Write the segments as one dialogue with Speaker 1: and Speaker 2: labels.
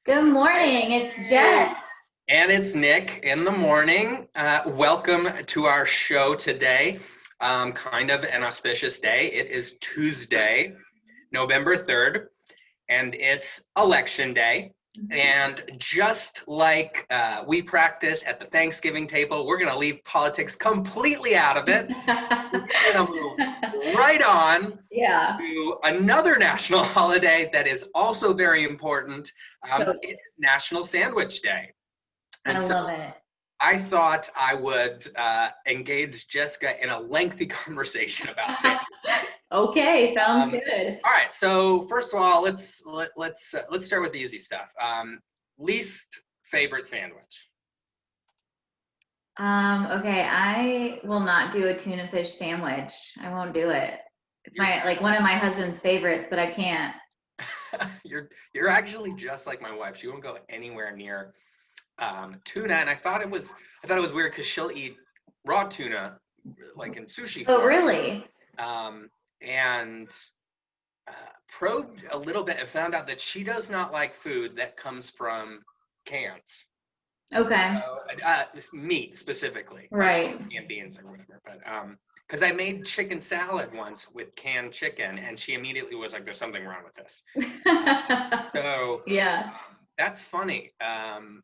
Speaker 1: Good morning, it's Jess.
Speaker 2: And it's Nick in the morning. Welcome to our show today. Kind of an auspicious day. It is Tuesday, November 3rd, and it's election day. And just like we practice at the Thanksgiving table, we're going to leave politics completely out of it. We're going to move right on
Speaker 1: Yeah,
Speaker 2: to another national holiday that is also very important.
Speaker 1: totally.
Speaker 2: It is National Sandwich Day.
Speaker 1: I
Speaker 2: And so
Speaker 1: love it.
Speaker 2: I thought I would engage Jessica in a lengthy conversation about sandwiches.
Speaker 1: Okay, sounds
Speaker 2: Um,
Speaker 1: good.
Speaker 2: all right, so first of all, let's start with the easy stuff. Least favorite sandwich.
Speaker 1: Okay, I will not do a tuna fish sandwich. I won't do it. It's
Speaker 2: You're
Speaker 1: my like one of my husband's favorites, but I can't.
Speaker 2: you're actually just like my wife. She won't go anywhere near tuna, and I thought it was weird because she'll eat raw tuna like in sushi
Speaker 1: Oh,
Speaker 2: form,
Speaker 1: really?
Speaker 2: um, and probed a little bit and found out that she does not like food that comes from cans.
Speaker 1: Okay,
Speaker 2: So meat specifically, like
Speaker 1: right.
Speaker 2: canned beans or whatever. But because I made chicken salad once with canned chicken, and she immediately was like, "There's something wrong with this." So
Speaker 1: Yeah.
Speaker 2: that's funny. I'm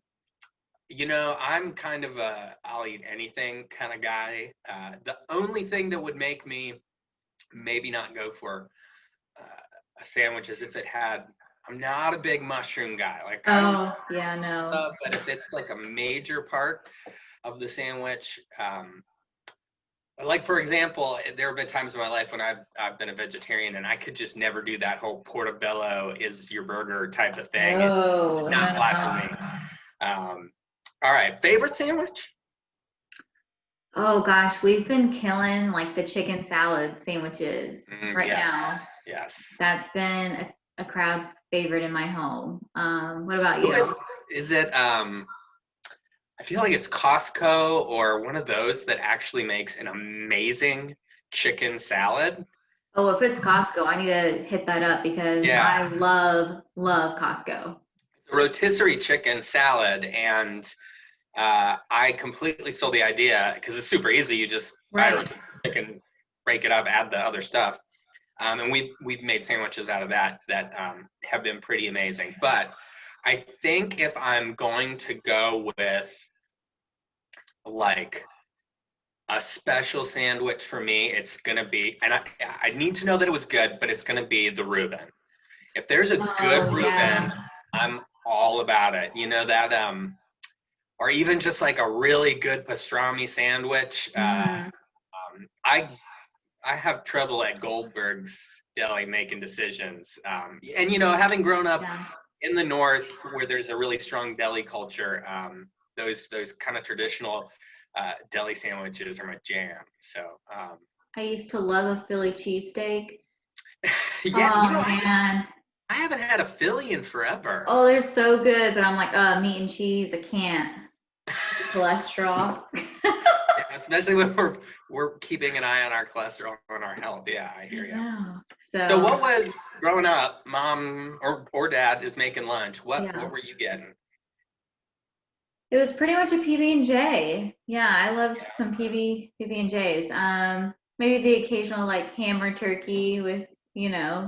Speaker 2: kind of a I'll eat anything kind of guy. The only thing that would make me maybe not go for a sandwich is if it had. I'm not a big mushroom guy. Like I don't,
Speaker 1: Oh, yeah, no.
Speaker 2: but if it's like a major part of the sandwich, like for example, there have been times in my life when I've been a vegetarian and I could just never do that whole portobello is your burger type of thing. It's
Speaker 1: Oh, no,
Speaker 2: not fly for
Speaker 1: no.
Speaker 2: me. All right, favorite sandwich?
Speaker 1: Oh gosh, we've been killing like the chicken salad sandwiches right
Speaker 2: Yes,
Speaker 1: now.
Speaker 2: yes.
Speaker 1: That's been a crowd favorite in my home. What about
Speaker 2: Who
Speaker 1: you?
Speaker 2: is it? I feel like it's Costco or one of those that actually makes an amazing chicken salad.
Speaker 1: Oh, if it's Costco, I need to hit that up because
Speaker 2: Yeah,
Speaker 1: I love Costco.
Speaker 2: it's a rotisserie chicken salad, and I completely stole the idea because it's super easy. You just buy a
Speaker 1: Right.
Speaker 2: rotisserie chicken, break it up, add the other stuff, and we've made sandwiches out of that have been pretty amazing. But I think if I'm going to go with like a special sandwich for me, it's gonna be, and I need to know that it was good, but it's gonna be the Reuben. If there's a good
Speaker 1: Oh
Speaker 2: Reuben,
Speaker 1: yeah.
Speaker 2: I'm all about it. You know that, or even just like a really good pastrami sandwich.
Speaker 1: Hmm.
Speaker 2: I have trouble at Goldberg's Deli making decisions, and having grown up
Speaker 1: Yeah.
Speaker 2: in the North where there's a really strong deli culture, those kind of traditional deli sandwiches are my jam. So
Speaker 1: I used to love a Philly cheesesteak.
Speaker 2: yeah,
Speaker 1: Oh man.
Speaker 2: I haven't had a Philly in forever.
Speaker 1: Oh, they're so good, but I'm like, meat and cheese, I can't. Cholesterol.
Speaker 2: Yeah, especially when we're keeping an eye on our cholesterol and our health. Yeah, I
Speaker 1: I
Speaker 2: hear you.
Speaker 1: know.
Speaker 2: So
Speaker 1: So
Speaker 2: what was growing up, mom or dad is making lunch. What
Speaker 1: yeah.
Speaker 2: were you getting?
Speaker 1: It was pretty much a PB&J. Yeah, I loved
Speaker 2: Yeah,
Speaker 1: some PB&Js. Maybe the occasional like hammer turkey with,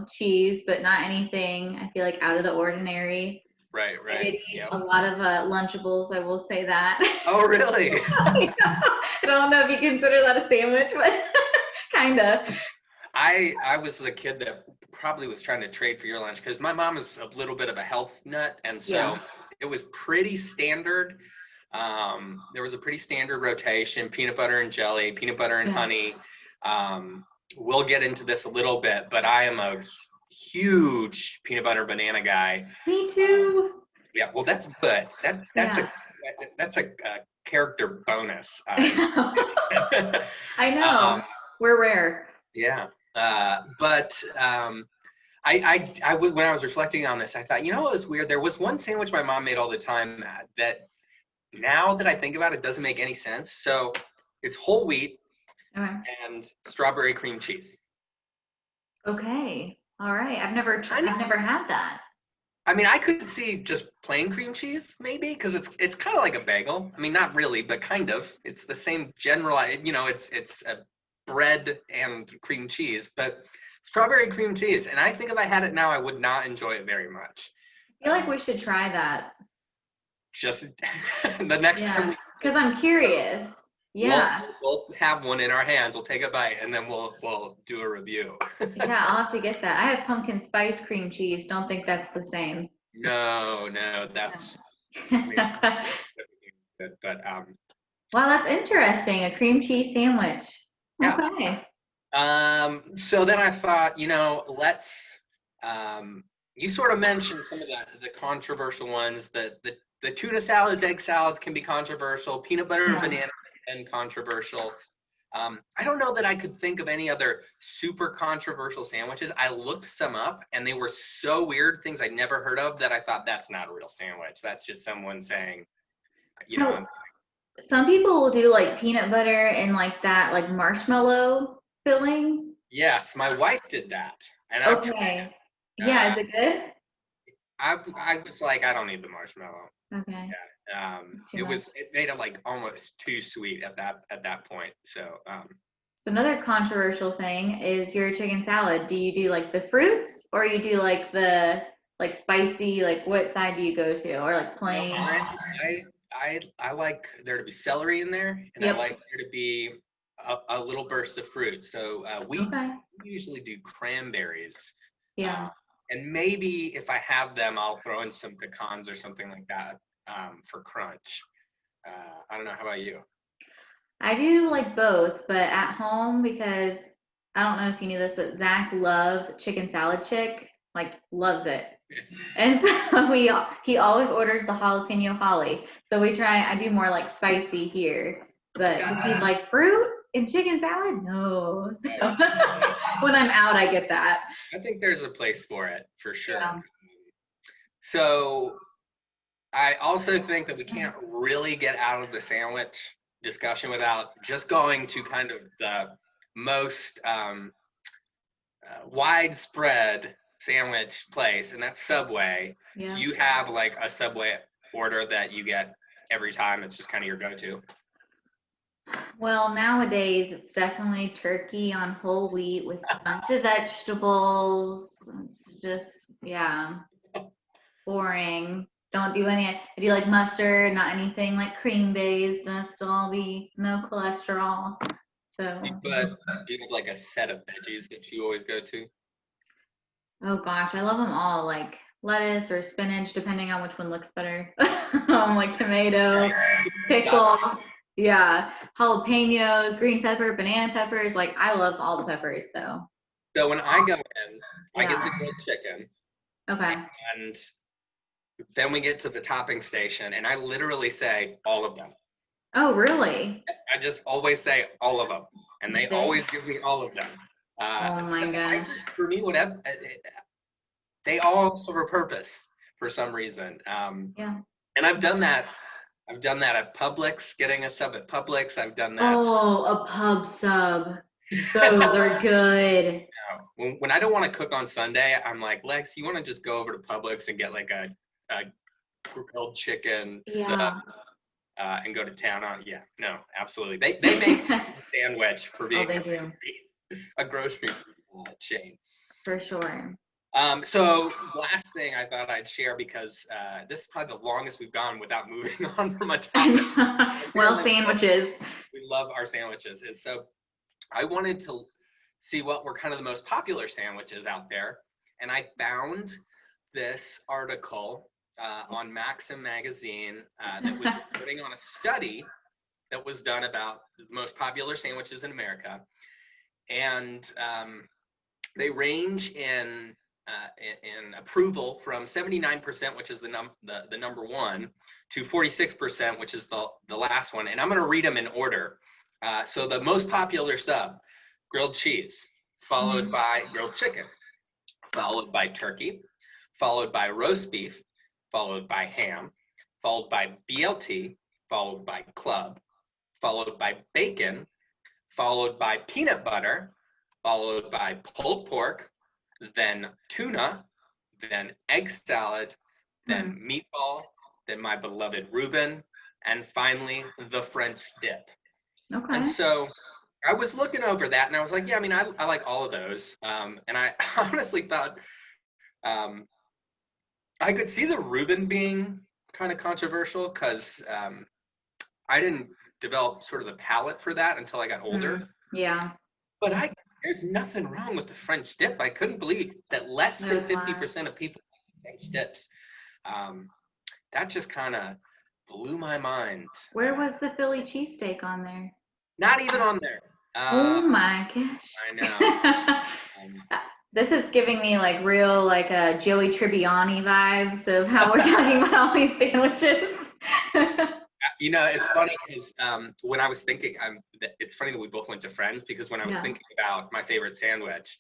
Speaker 1: cheese, but not anything I feel like out of the ordinary.
Speaker 2: right,
Speaker 1: I
Speaker 2: right.
Speaker 1: did eat
Speaker 2: Yep.
Speaker 1: a lot of Lunchables, I will say that.
Speaker 2: Oh, really?
Speaker 1: I don't know if you consider that a sandwich, but kind of.
Speaker 2: I was the kid that probably was trying to trade for your lunch because my mom is a little bit of a health nut, and so
Speaker 1: Yeah.
Speaker 2: it was pretty standard. There was a pretty standard rotation: peanut butter and jelly, peanut butter and
Speaker 1: Yeah.
Speaker 2: honey. We'll get into this a little bit, but I am a huge peanut butter banana guy.
Speaker 1: Me too.
Speaker 2: Yeah, well, that's good. That's
Speaker 1: Yeah.
Speaker 2: a character bonus.
Speaker 1: I know.
Speaker 2: Um,
Speaker 1: We're rare.
Speaker 2: yeah, but when I was reflecting on this, I thought, what was weird? There was one sandwich my mom made all the time that now that I think about it doesn't make any sense. So it's whole wheat
Speaker 1: Okay.
Speaker 2: and strawberry cream cheese.
Speaker 1: Okay. All right.
Speaker 2: Kind of,
Speaker 1: I've never had that.
Speaker 2: I mean, I could see just plain cream cheese, maybe, because it's kind of like a bagel. I mean, not really, but kind of. It's the same general, it's a bread and cream cheese, but strawberry cream cheese. And I think if I had it now, I would not enjoy it very much.
Speaker 1: I feel like we should try that.
Speaker 2: Just the next time
Speaker 1: Yeah, because I'm curious.
Speaker 2: we'll
Speaker 1: Yeah.
Speaker 2: we'll have one in our hands. We'll take a bite and then we'll do a review.
Speaker 1: Yeah, I'll have to get that. I have pumpkin spice cream cheese. Don't think that's the same.
Speaker 2: No, that's I mean,
Speaker 1: Wow,
Speaker 2: but
Speaker 1: that's interesting. A cream cheese sandwich.
Speaker 2: yeah.
Speaker 1: Okay.
Speaker 2: So then I thought, let's you sort of mentioned some of the controversial ones. The tuna salads, egg salads can be controversial. Peanut butter and
Speaker 1: Yeah.
Speaker 2: banana and controversial. I don't know that I could think of any other super controversial sandwiches. I looked some up and they were so weird, things I'd never heard of, that I thought that's not a real sandwich. That's just someone saying,
Speaker 1: No, some people will do like peanut butter and like that like marshmallow filling.
Speaker 2: yes, my wife did that. And I've tried
Speaker 1: Okay.
Speaker 2: it.
Speaker 1: Yeah, is it good?
Speaker 2: I was like, I don't need the marshmallow.
Speaker 1: Okay. It's too much.
Speaker 2: It made it like almost too sweet at that point. So
Speaker 1: So another controversial thing is your chicken salad. Do you do like the fruits or you do like the like spicy, like what side do you go to? Or like
Speaker 2: no,
Speaker 1: plain?
Speaker 2: I like there to be celery in there, and I
Speaker 1: Yep.
Speaker 2: like there to be a little burst of fruit. So we
Speaker 1: Okay.
Speaker 2: usually do cranberries,
Speaker 1: Yeah.
Speaker 2: and maybe if I have them, I'll throw in some pecans or something like that for crunch. I don't know. How about you?
Speaker 1: I do like both, but at home because I don't know if you knew this, but Zach loves chicken salad chick, like loves it. And so he always orders the jalapeno holly. So we try, I do more like spicy here, but because he's like fruit and chicken salad, no. So when I'm out, I get that.
Speaker 2: I think there's a place for it for sure.
Speaker 1: Yeah.
Speaker 2: So I also think that we can't really get out of the sandwich discussion without just going to kind of the most widespread sandwich place, and that's Subway.
Speaker 1: Yeah.
Speaker 2: Do you have like a Subway order that you get every time? It's just kind of your go-to.
Speaker 1: Well, nowadays it's definitely turkey on whole wheat with a bunch of vegetables. It's just, yeah, boring. Don't do any, I do like mustard, not anything like cream based, and it'll still be no cholesterol. So,
Speaker 2: But do you have like a set of veggies that you always go to?
Speaker 1: oh gosh, I love them all, like lettuce or spinach, depending on which one looks better. Like tomato, pickles, yeah, jalapenos, green pepper, banana peppers. Like I love all the peppers. So,
Speaker 2: So when I go in, I get the
Speaker 1: yeah.
Speaker 2: grilled chicken,
Speaker 1: Okay.
Speaker 2: and then we get to the topping station, and I literally say all of them.
Speaker 1: Oh, really?
Speaker 2: I just always say all of them, and they
Speaker 1: They,
Speaker 2: always give me all of them.
Speaker 1: oh my
Speaker 2: I
Speaker 1: gosh.
Speaker 2: just, for me, whatever, they all serve a purpose for some reason.
Speaker 1: Yeah.
Speaker 2: And I've done that. I've done that at Publix, getting a sub at Publix. I've done that.
Speaker 1: Oh, a pub sub. Those are good.
Speaker 2: When I don't want to cook on Sunday, I'm like, Lex, you want to just go over to Publix and get like a grilled chicken sub
Speaker 1: Yeah.
Speaker 2: and go to town on? Yeah, no, absolutely. They make a sandwich for
Speaker 1: Oh,
Speaker 2: being
Speaker 1: they do.
Speaker 2: a grocery chain.
Speaker 1: For sure.
Speaker 2: So last thing I thought I'd share, because this is probably the longest we've gone without moving on from a topic.
Speaker 1: Well, sandwiches.
Speaker 2: We love our sandwiches. And so I wanted to see what were kind of the most popular sandwiches out there. And I found this article on Maxim magazine that was reporting on a study that was done about the most popular sandwiches in America. And they range in approval from 79%, which is the number one, to 46%, which is the last one. And I'm going to read them in order. So the most popular sub, grilled cheese, followed by grilled chicken, followed by turkey, followed by roast beef, followed by ham, followed by BLT, followed by club, followed by bacon, followed by peanut butter, followed by pulled pork, then tuna, then egg salad,
Speaker 1: Hmm.
Speaker 2: then meatball, then my beloved Reuben, and finally the French dip. And
Speaker 1: Okay.
Speaker 2: so I was looking over that and I was like, yeah, I mean, I like all of those. And I honestly thought um, I could see the Reuben being kind of controversial because I didn't develop sort of the palate for that until I got
Speaker 1: Hmm.
Speaker 2: older.
Speaker 1: Yeah.
Speaker 2: But there's nothing wrong with the French dip. I couldn't believe that less
Speaker 1: It
Speaker 2: than
Speaker 1: was not.
Speaker 2: 50% of people like French dips. Um, that just kind of blew my mind.
Speaker 1: Where was the Philly cheesesteak on there?
Speaker 2: Not even on there.
Speaker 1: Oh my gosh.
Speaker 2: I know. Um,
Speaker 1: This is giving me like real like Joey Tribbiani vibes of how we're talking about all these sandwiches.
Speaker 2: it's funny because when I was thinking, it's funny that we both went to Friends because when I was
Speaker 1: Yeah.
Speaker 2: thinking about my favorite sandwich,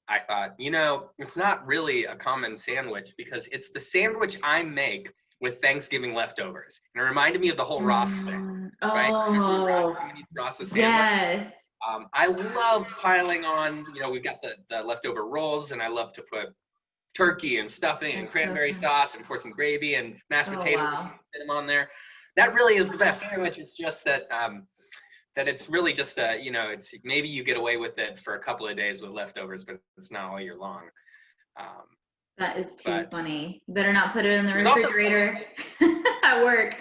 Speaker 2: I thought, it's not really a common sandwich because it's the sandwich I make with Thanksgiving leftovers. And it reminded me of the whole Ross thing, right? Remember Ross,
Speaker 1: Oh,
Speaker 2: when you eat Ross's sandwich?
Speaker 1: yes.
Speaker 2: I love piling on, we've got the leftover rolls, and I love to put turkey and stuffing and
Speaker 1: That's so
Speaker 2: cranberry
Speaker 1: fun.
Speaker 2: sauce and pour some gravy and mashed
Speaker 1: Oh,
Speaker 2: potatoes
Speaker 1: wow.
Speaker 2: and fit them on there. That really is the best sandwich. It's just that it's really just it's maybe you get away with it for a couple of days with leftovers, but it's not all year long. Um,
Speaker 1: That is too
Speaker 2: but
Speaker 1: funny. Better not put it in the
Speaker 2: it was also
Speaker 1: refrigerator at work.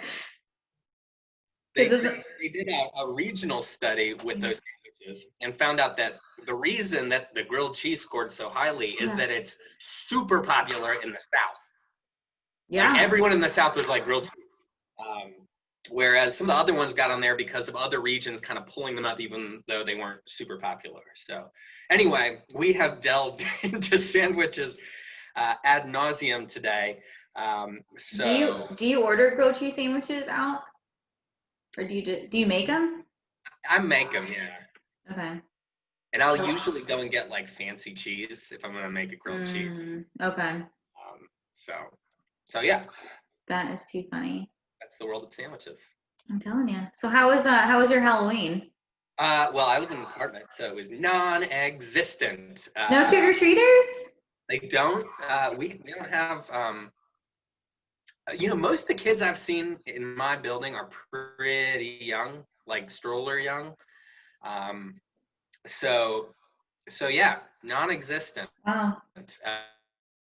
Speaker 2: they
Speaker 1: Because
Speaker 2: they, they did a regional study with
Speaker 1: yeah.
Speaker 2: those sandwiches and found out that the reason that the grilled cheese scored so highly is
Speaker 1: Yeah.
Speaker 2: that it's super popular in the South. Like
Speaker 1: Yeah.
Speaker 2: everyone in the South was like grilled cheese. Um, Whereas some of the other ones got on there because of other regions kind of pulling them up, even though they weren't super popular. So, anyway, we have delved into sandwiches ad nauseum today.
Speaker 1: Do you order grilled cheese sandwiches out, or do you make them?
Speaker 2: I make them, yeah.
Speaker 1: Okay.
Speaker 2: And I'll
Speaker 1: Oh.
Speaker 2: usually go and get like fancy cheese if I'm going to make a grilled cheese.
Speaker 1: Okay.
Speaker 2: Um, so, so yeah,
Speaker 1: That is too funny.
Speaker 2: that's the world of sandwiches.
Speaker 1: I'm telling you. So how was your Halloween?
Speaker 2: Well, I live in an apartment, so it was non-existent.
Speaker 1: No trick-or-treaters?
Speaker 2: They don't. We don't have. Most of the kids I've seen in my building are pretty young, like stroller young. Um, so yeah, non-existent.
Speaker 1: Wow.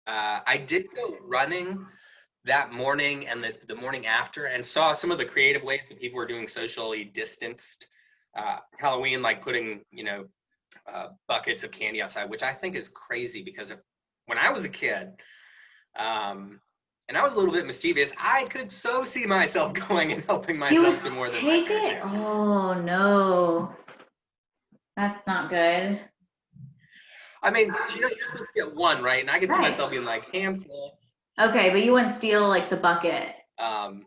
Speaker 2: I did go running that morning and the morning after, and saw some of the creative ways that people were doing socially distanced Halloween, like putting buckets of candy outside, which I think is crazy because when I was a kid. And I was a little bit mischievous. I could so see myself going and helping
Speaker 1: You would
Speaker 2: myself to more than my
Speaker 1: take
Speaker 2: fair
Speaker 1: it?
Speaker 2: share.
Speaker 1: Oh no. That's not good.
Speaker 2: I mean, you're supposed to get one, right? And I could see
Speaker 1: Right.
Speaker 2: myself being like handful.
Speaker 1: Okay, but you wouldn't steal like the bucket.
Speaker 2: Um,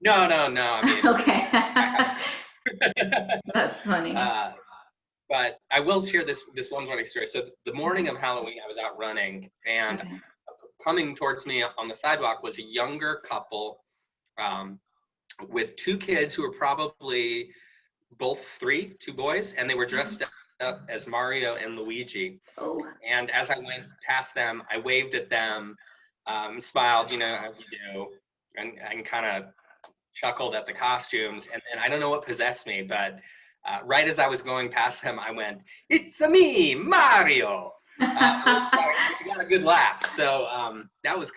Speaker 2: no. I mean,
Speaker 1: Okay.
Speaker 2: I have.
Speaker 1: That's funny.
Speaker 2: uh, but I will share this one funny story. So the morning
Speaker 1: Okay.
Speaker 2: of Halloween, I was out running, and
Speaker 1: Okay.
Speaker 2: coming towards me on the sidewalk was a younger couple um, with two kids who were probably both two boys, and they were dressed up as Mario and Luigi.
Speaker 1: Oh.
Speaker 2: And as I went past them, I waved at them, smiled, as you do, and kind of chuckled at the costumes. And then I don't know what possessed me, but right as I was going past them, I went, "It's me, Mario," which got a good laugh. So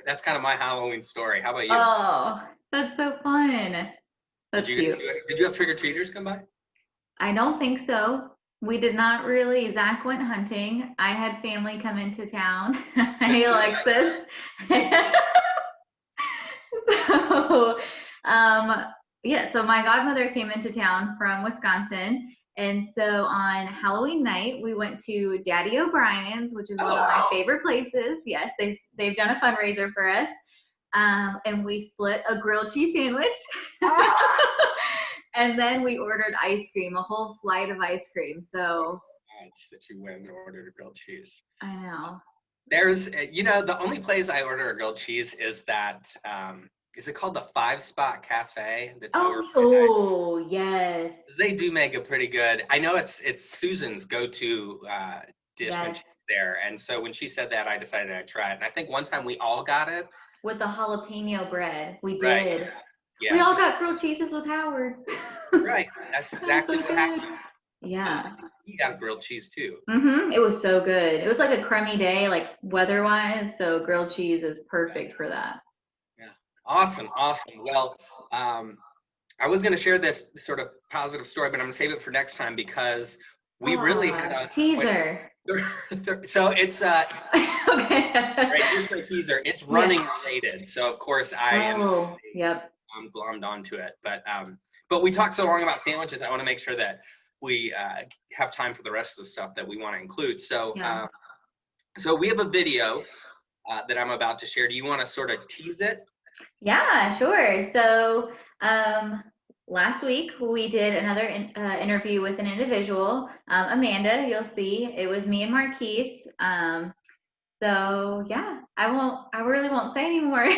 Speaker 2: that's kind of my Halloween story. How about you?
Speaker 1: Oh, that's so fun.
Speaker 2: Did
Speaker 1: That's
Speaker 2: you
Speaker 1: cute.
Speaker 2: did you have trick or treaters come by?
Speaker 1: I don't think so. We did not really. Zach went hunting. I had family come into town. Hey, Alexis. So, um, yeah, so my godmother came into town from Wisconsin. And so on Halloween night, we went to Daddy O'Brien's, which is one of my favorite places. Yes, they've done a fundraiser for us. And we split a grilled cheese sandwich. And then we ordered ice cream, a whole flight of ice cream. So
Speaker 2: That you went and ordered a grilled cheese.
Speaker 1: I know.
Speaker 2: There's, the only place I order a grilled cheese is that, is it called the Five Spot Cafe? That's over.
Speaker 1: Oh, yes.
Speaker 2: They do make a pretty good. I know it's Susan's go-to dish when
Speaker 1: Yes.
Speaker 2: she's there. And so when she said that, I decided I'd try it. And I think one time we all got it.
Speaker 1: With the jalapeno bread. We
Speaker 2: Right.
Speaker 1: did.
Speaker 2: Yeah,
Speaker 1: We all got grilled cheeses with Howard.
Speaker 2: right. That's
Speaker 1: That was
Speaker 2: exactly
Speaker 1: so
Speaker 2: what
Speaker 1: good.
Speaker 2: happened.
Speaker 1: Yeah.
Speaker 2: He got grilled cheese too.
Speaker 1: It was so good. It was like a crummy day, like weather-wise, so grilled cheese is perfect for that.
Speaker 2: Yeah. Awesome. Awesome. Well, I was going to share this sort of positive story, but I'm going to save it for next time because we really had a
Speaker 1: teaser.
Speaker 2: So it's
Speaker 1: Okay.
Speaker 2: right. Here's my teaser. It's running related, so of course I am.
Speaker 1: Yep.
Speaker 2: I'm glommed onto it, but we talked so long about sandwiches. I want to make sure that we have time for the rest of the stuff that we want to include. So
Speaker 1: Yeah.
Speaker 2: so we have a video that I'm about to share. Do you want to sort of tease it?
Speaker 1: Yeah, sure. So last week we did another interview with an individual, Amanda. You'll see it was me and Marquise. So yeah, I really won't say anymore.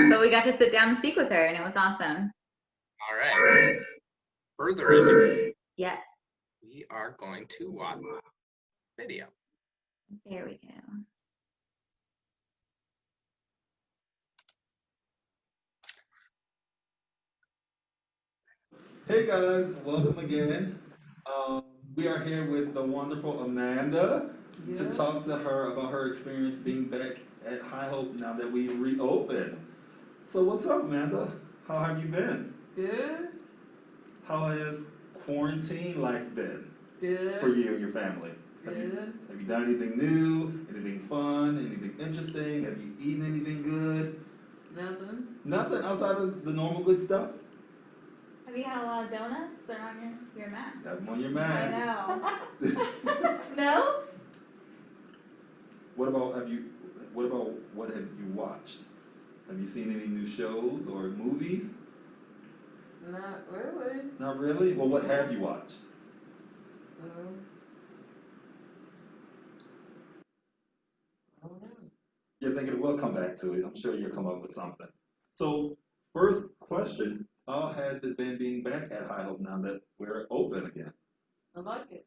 Speaker 1: But we got to sit down and speak with her, and it was awesome.
Speaker 2: All right. Further ado,
Speaker 1: Yes.
Speaker 2: we are going to watch video.
Speaker 1: There we go.
Speaker 3: Hey guys, welcome again. We are here with the wonderful Amanda to talk to her about her experience being back at High Hope now that we reopened. So what's up, Amanda? How have you been?
Speaker 4: Good.
Speaker 3: How has quarantine life been
Speaker 4: Good.
Speaker 3: for you and your family?
Speaker 4: Good.
Speaker 3: Have you done anything new, anything fun, anything interesting? Have you eaten anything good?
Speaker 4: Nothing.
Speaker 3: Nothing outside of the normal good stuff?
Speaker 1: Have you had a lot of donuts? They're on your mask.
Speaker 3: Have them on your mask.
Speaker 1: I know. No?
Speaker 3: What about what have you watched? Have you seen any new shows or movies?
Speaker 4: Not really.
Speaker 3: Not really? Well, what have you watched?
Speaker 4: I don't know.
Speaker 3: You're thinking, we'll come back to it. I'm sure you'll come up with something. So, first question, how has it been being back at High Hope now that we're open again?
Speaker 4: I like it.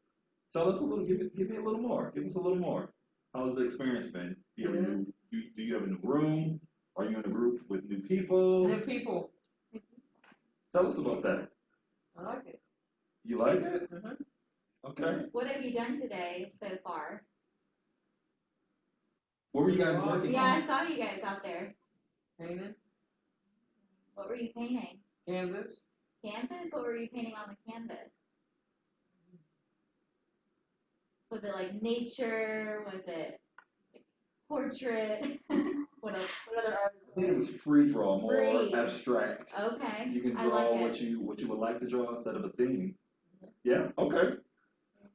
Speaker 3: Tell us a little, give me a little more. Give us a little more. How's the experience been? Do you have a new room? Are you in a group with new people?
Speaker 4: New people.
Speaker 3: Tell us about that.
Speaker 4: I like it.
Speaker 3: You like it?
Speaker 4: Mm-hmm.
Speaker 3: Okay.
Speaker 1: What have you done today so far?
Speaker 3: What were you guys working
Speaker 1: Yeah,
Speaker 3: on?
Speaker 1: I saw you guys out there.
Speaker 4: Painting.
Speaker 1: What were you painting?
Speaker 4: Canvas.
Speaker 1: Canvas? What were you painting on the canvas? Was it like nature? Was it portrait? What else? What other art?
Speaker 3: I think it was free draw, more
Speaker 1: Free.
Speaker 3: abstract.
Speaker 1: Okay.
Speaker 3: You can
Speaker 1: I
Speaker 3: draw
Speaker 1: like
Speaker 3: what you would like to draw instead of a theme. Yeah, okay.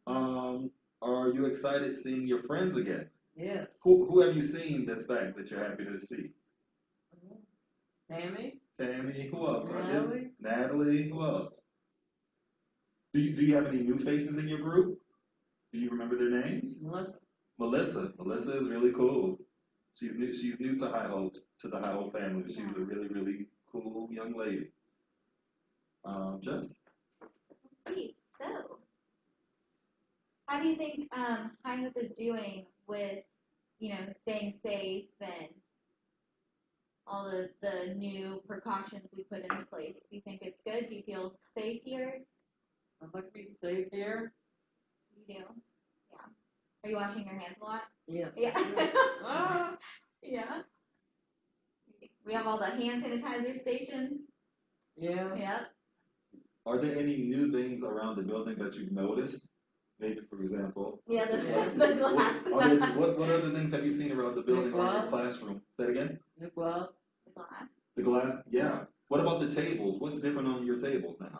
Speaker 3: Are you excited seeing your friends again?
Speaker 4: Yes.
Speaker 3: Who have you seen that's back that you're happy to see?
Speaker 4: Tammy.
Speaker 3: Tammy, who else?
Speaker 4: Natalie.
Speaker 3: Natalie, who else? Do you have any new faces in your group? Do you remember their names?
Speaker 4: Melissa.
Speaker 3: Melissa. Melissa is really cool. She's new to High Hope, to the High Hope family, but she's a really, really cool young lady. Jess?
Speaker 1: Please. So, how do you think High Hope is doing with, staying safe and all the new precautions we put into place? Do you think it's good? Do you feel safe here?
Speaker 4: I'd like to be safe here.
Speaker 1: You do? Yeah. Are you washing your hands a lot?
Speaker 4: Yeah.
Speaker 1: Yeah.
Speaker 4: Ah.
Speaker 1: Yeah. We have all the hand sanitizer stations.
Speaker 4: Yeah.
Speaker 1: Yep.
Speaker 3: Are there any new things around the building that you've noticed? Maybe, for example.
Speaker 1: Yeah, the glass.
Speaker 3: What other things have you seen around the building or in your classroom? Say it again?
Speaker 4: New gloves.
Speaker 1: The glass.
Speaker 3: The glass? Yeah. What about the tables? What's different on your tables now?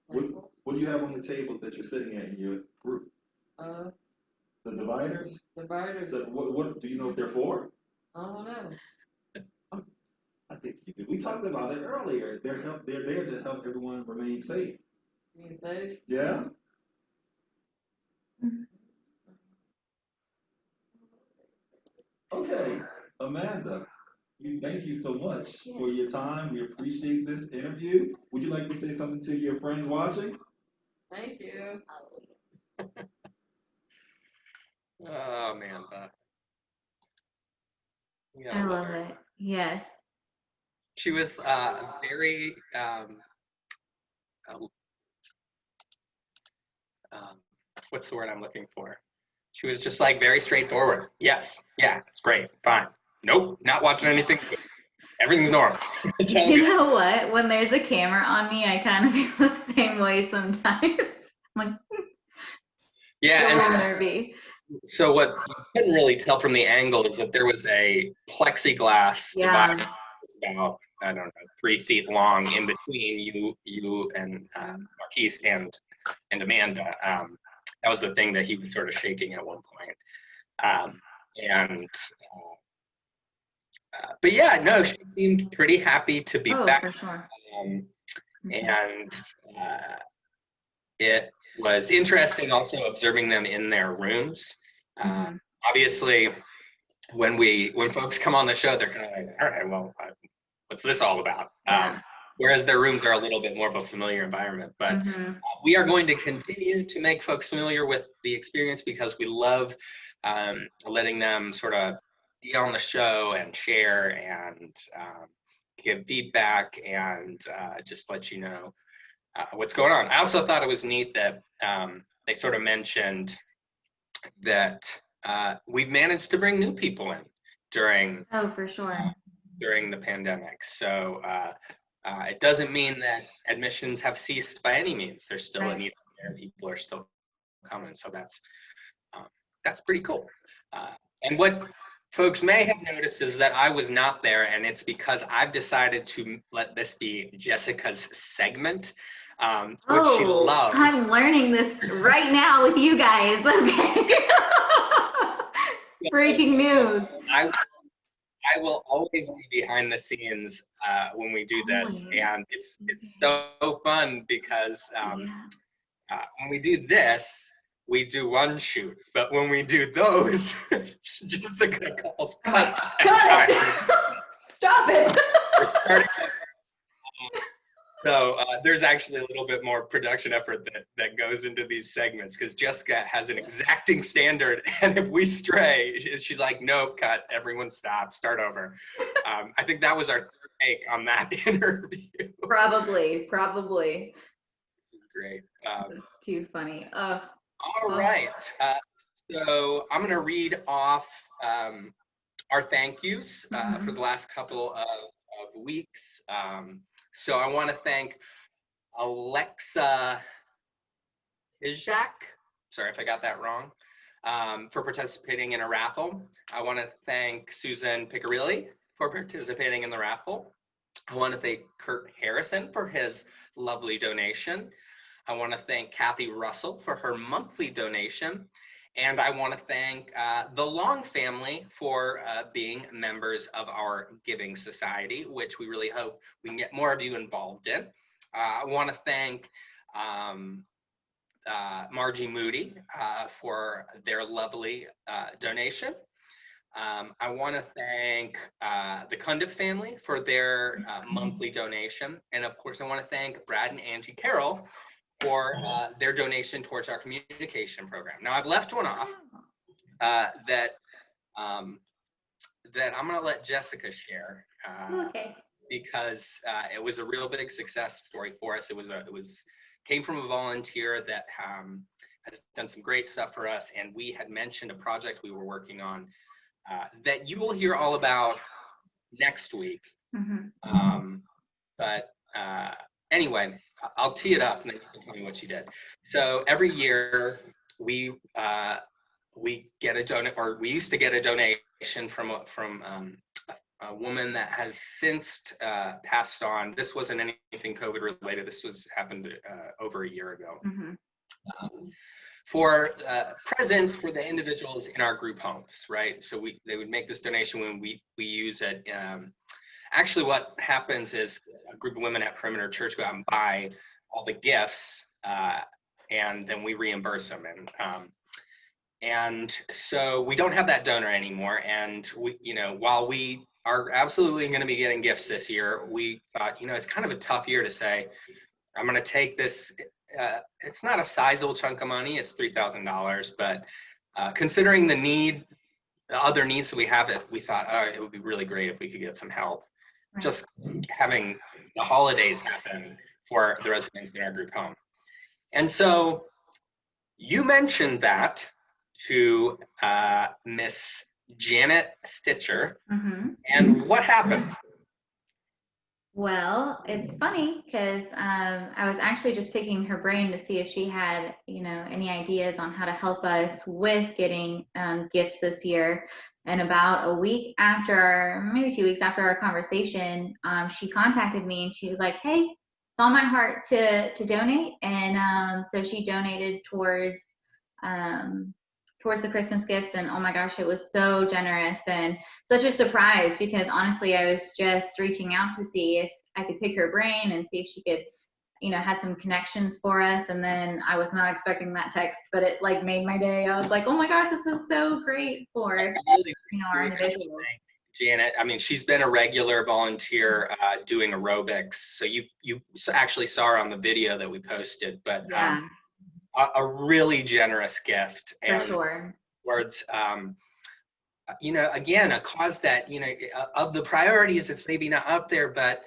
Speaker 3: What do you have on the tables that you're sitting at in your group? The dividers?
Speaker 4: Dividers.
Speaker 3: So what do you know what they're for?
Speaker 4: I don't know.
Speaker 3: I think you do. We talked about it earlier. They're there to help everyone remain safe.
Speaker 4: You safe?
Speaker 3: Yeah? Okay, Amanda, thank you so much for your time. We appreciate this interview. Would you like to say something to your friends watching?
Speaker 4: Thank you.
Speaker 2: Oh, Amanda. You
Speaker 1: I
Speaker 2: gotta love
Speaker 1: love
Speaker 2: her.
Speaker 1: it. Yes.
Speaker 2: She was very, uh, um, what's the word I'm looking for? She was just like very straightforward. Yes, yeah, it's great, fine. Nope, not watching anything. Everything's normal. It's all
Speaker 1: You
Speaker 2: good.
Speaker 1: know what? When there's a camera on me, I kind of feel the same way sometimes. I'm like,
Speaker 2: Yeah,
Speaker 1: chill
Speaker 2: and
Speaker 1: nervy.
Speaker 2: so what you couldn't really tell from the angle is that there was a plexiglass divider
Speaker 1: Yeah.
Speaker 2: that's about, I don't know, 3 feet long in between you and Marquise and Amanda. That was the thing that he was sort of shaking at one point. And but yeah, no, she seemed pretty happy to be
Speaker 1: Oh,
Speaker 2: back.
Speaker 1: for sure.
Speaker 2: Um,
Speaker 1: Mhm.
Speaker 2: and it was interesting also observing them in their rooms.
Speaker 1: Mhm.
Speaker 2: Obviously, when folks come on the show, they're kind of like, all right, well, what's this all about?
Speaker 1: Yeah.
Speaker 2: Whereas their rooms are a little bit more of a familiar environment. But
Speaker 1: Mhm.
Speaker 2: we are going to continue to make folks familiar with the experience because we love letting them sort of be on the show and share and give feedback and just let you know what's going on. I also thought it was neat that they sort of mentioned that we've managed to bring new people in during
Speaker 1: Oh, for sure.
Speaker 2: during the pandemic. So it doesn't mean that admissions have ceased by any means. There's still a
Speaker 1: Right.
Speaker 2: need there. People are still coming. So that's pretty cool. And what folks may have noticed is that I was not there, and it's because I've decided to let this be Jessica's segment, which she
Speaker 1: Oh,
Speaker 2: loves.
Speaker 1: I'm learning this right now with you guys. Okay. Breaking news.
Speaker 2: I I will always be behind the scenes when we do this,
Speaker 1: Always.
Speaker 2: and it's so fun because
Speaker 1: Yeah.
Speaker 2: when we do this, we do one shoot, but when we do those, Jessica calls
Speaker 1: I'm like,
Speaker 2: cut
Speaker 1: cut
Speaker 2: at
Speaker 1: it!
Speaker 2: times.
Speaker 1: Stop it!
Speaker 2: We're starting. So there's actually a little bit more production effort that goes into these segments because Jessica has an exacting standard, and if we stray, she's like, "Nope, cut. Everyone stop. Start over." I think that was our third take on that interview.
Speaker 1: Probably.
Speaker 2: Great.
Speaker 1: That's too funny. Oh.
Speaker 2: All right. So I'm going to read off our thank yous for the last couple of weeks. So I want to thank Alexa Izak, sorry if I got that wrong, for participating in a raffle. I want to thank Susan Piccarilli for participating in the raffle. I want to thank Kurt Harrison for his lovely donation. I want to thank Kathy Russell for her monthly donation. And I want to thank the Long family for being members of our Giving Society, which we really hope we can get more of you involved in. I want to thank Margie Moody for their lovely donation. I want to thank the Cundiff family for their monthly donation. And of course, I want to thank Brad and Angie Carroll for their donation towards our communication program. Now, I've left one off that I'm going to let Jessica share
Speaker 1: Okay.
Speaker 2: because it was a real big success story for us. It came from a volunteer that has done some great stuff for us, and we had mentioned a project we were working on that you will hear all about next week. But anyway, I'll tee it up and then you can tell me what she did. So every year we get a donation, or we used to get a donation from a woman that has since passed on. This wasn't anything COVID related. This happened over a year ago. For presents for the individuals in our group homes, right? So they would make this donation when we use it. Actually, what happens is a group of women at Perimeter Church go out and buy all the gifts, and then we reimburse them. And so we don't have that donor anymore. And while we are absolutely going to be getting gifts this year, we thought, it's kind of a tough year to say, I'm going to take this. It's not a sizable chunk of money. It's $3,000, but considering the other needs that we have, we thought, oh, it would be really great if we could get some help.
Speaker 1: Right.
Speaker 2: Just having the holidays happen for the residents in our group home. And so you mentioned that to Miss Janet Stitcher.
Speaker 1: Mm-hmm.
Speaker 2: And what happened?
Speaker 1: Well, it's funny because I was actually just picking her brain to see if she had, any ideas on how to help us with getting gifts this year. And about a week after, maybe 2 weeks after our conversation, she contacted me and she was like, "Hey, it's on my heart to donate." And so she donated towards the Christmas gifts. And oh my gosh, it was so generous and such a surprise, because honestly, I was just reaching out to see if I could pick her brain and see if she could, had some connections for us. And then I was not expecting that text, but it like made my day. I was like, oh my gosh, this is so great for, our individuals.
Speaker 2: Janet, I mean, she's been a regular volunteer doing aerobics. So you actually saw her on the video that we posted, but
Speaker 1: Yeah,
Speaker 2: a really generous gift.
Speaker 1: for sure.
Speaker 2: Towards, again, a cause that, of the priorities, it's maybe not up there, but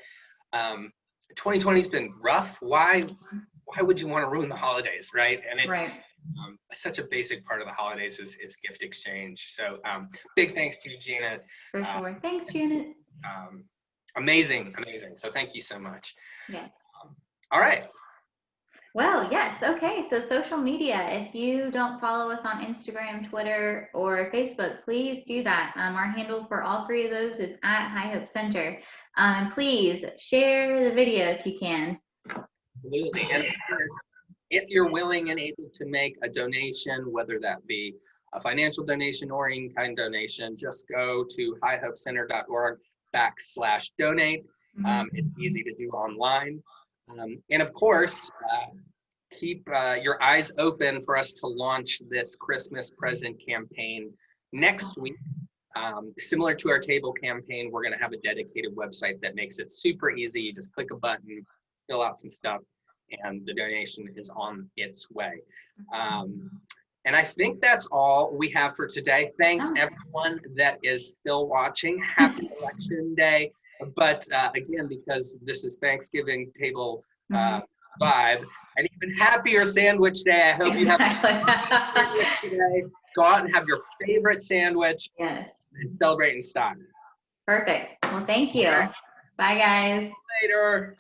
Speaker 2: 2020's been rough. Why would you want to ruin the holidays, right? And it's
Speaker 1: Right.
Speaker 2: Such a basic part of the holidays is gift exchange. So big thanks to you, Janet.
Speaker 1: For sure. Thanks, Janet.
Speaker 2: Amazing. So thank you so much.
Speaker 1: Yes.
Speaker 2: All right.
Speaker 1: Well, yes. Okay. So social media, if you don't follow us on Instagram, Twitter, or Facebook, please do that. Our handle for all three of those is at High Hope Center. Please share the video if you can.
Speaker 2: Absolutely. And of course, if you're willing and able to make a donation, whether that be a financial donation or in-kind donation, just go to highhopecenter.org/donate. It's easy to do online. And of course, keep your eyes open for us to launch this Christmas present campaign next week. Similar to our table campaign, we're going to have a dedicated website that makes it super easy. You just click a button, fill out some stuff, and the donation is on its way. And I think that's all we have for today. Thanks everyone that is still watching. Happy Election Day. But again, because this is Thanksgiving table vibe, an even happier sandwich day. I hope you have a sandwich today. Go out and have your favorite sandwich.
Speaker 1: Yes.
Speaker 2: And celebrate in style.
Speaker 1: Perfect. Well, thank you.
Speaker 2: Right.
Speaker 1: Bye, guys.
Speaker 2: Later.